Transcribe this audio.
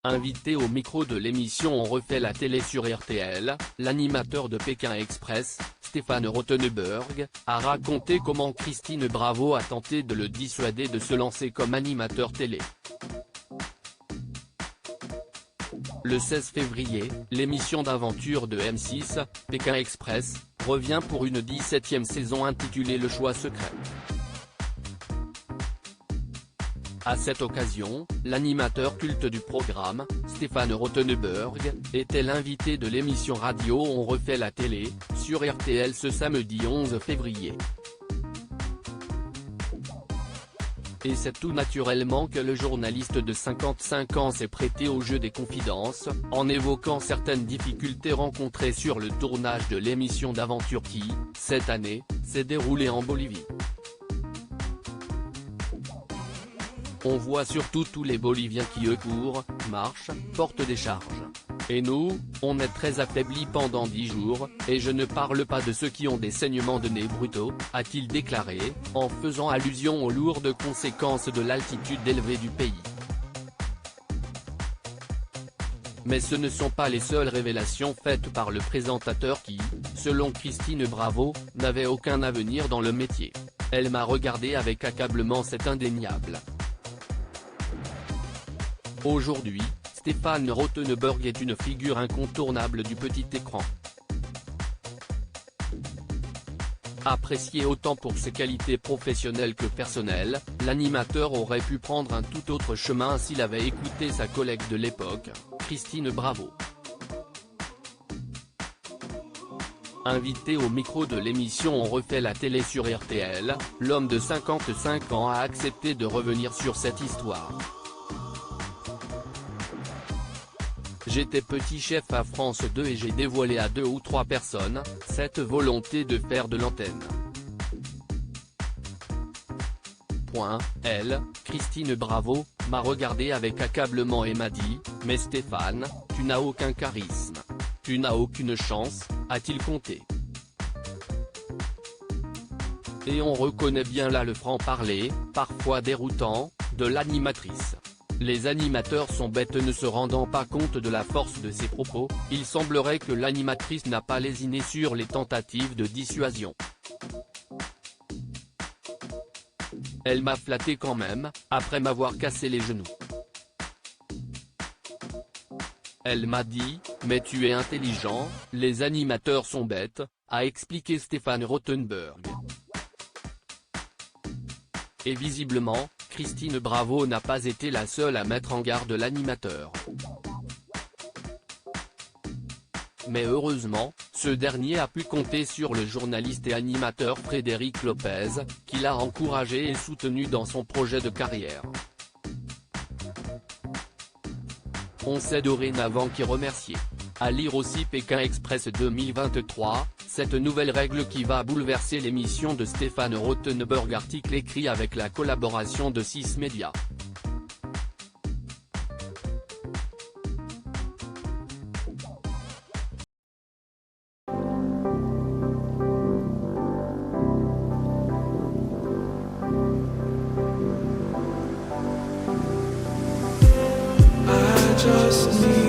Invité au micro de l'émission On refait la télé sur RTL, l'animateur de Pékin Express, Stéphane Rothenberg, a raconté comment Christine Bravo a tenté de le dissuader de se lancer comme animateur télé. Le 16 février, l'émission d'aventure de M6, Pékin Express, revient pour une 17e saison intitulée Le Choix Secret. À cette occasion, l'animateur culte du programme, Stéphane Rothenberg, était l'invité de l'émission radio On refait la télé, sur RTL ce samedi 11 février. Et c'est tout naturellement que le journaliste de 55 ans s'est prêté au jeu des confidences, en évoquant certaines difficultés rencontrées sur le tournage de l'émission d'aventure qui, cette année, s'est déroulée en Bolivie. On voit surtout tous les Boliviens qui courent, marchent, portent des charges. Et nous, on est très affaiblis pendant 10 jours, et je ne parle pas de ceux qui ont des saignements de nez brutaux, a-t-il déclaré, en faisant allusion aux lourdes conséquences de l'altitude élevée du pays. Mais ce ne sont pas les seules révélations faites par le présentateur qui, selon Christine Bravo, n'avait aucun avenir dans le métier. Elle m'a regardé avec accablement, c'est indéniable. Aujourd'hui, Stéphane Rothenberg est une figure incontournable du petit écran. Apprécié autant pour ses qualités professionnelles que personnelles, l'animateur aurait pu prendre un tout autre chemin s'il avait écouté sa collègue de l'époque, Christine Bravo. Invité au micro de l'émission On refait la télé sur RTL, l'homme de 55 ans a accepté de revenir sur cette histoire. J'étais petit chef à France 2 et j'ai dévoilé à 2 ou 3 personnes, cette volonté de faire de l'antenne. Elle, Christine Bravo, m'a regardé avec accablement et m'a dit, « Mais Stéphane, tu n'as aucun charisme. Tu n'as aucune chance », a-t-il conté. Et on reconnaît bien là le franc-parler, parfois déroutant, de l'animatrice. Les animateurs sont bêtes. Ne se rendant pas compte de la force de ses propos, il semblerait que l'animatrice n'a pas lésiné sur les tentatives de dissuasion. Elle m'a flatté quand même, après m'avoir cassé les genoux. Elle m'a dit, « Mais tu es intelligent, les animateurs sont bêtes », a expliqué Stéphane Rothenberg. Et visiblement, Christine Bravo n'a pas été la seule à mettre en garde l'animateur. Mais heureusement, ce dernier a pu compter sur le journaliste et animateur Frédéric Lopez, qui l'a encouragé et soutenu dans son projet de carrière. On sait dorénavant qui remercier. À lire aussi Pékin Express 2023, cette nouvelle règle qui va bouleverser l'émission de Stéphane Rothenberg, article écrit avec la collaboration de 6 médias. I just need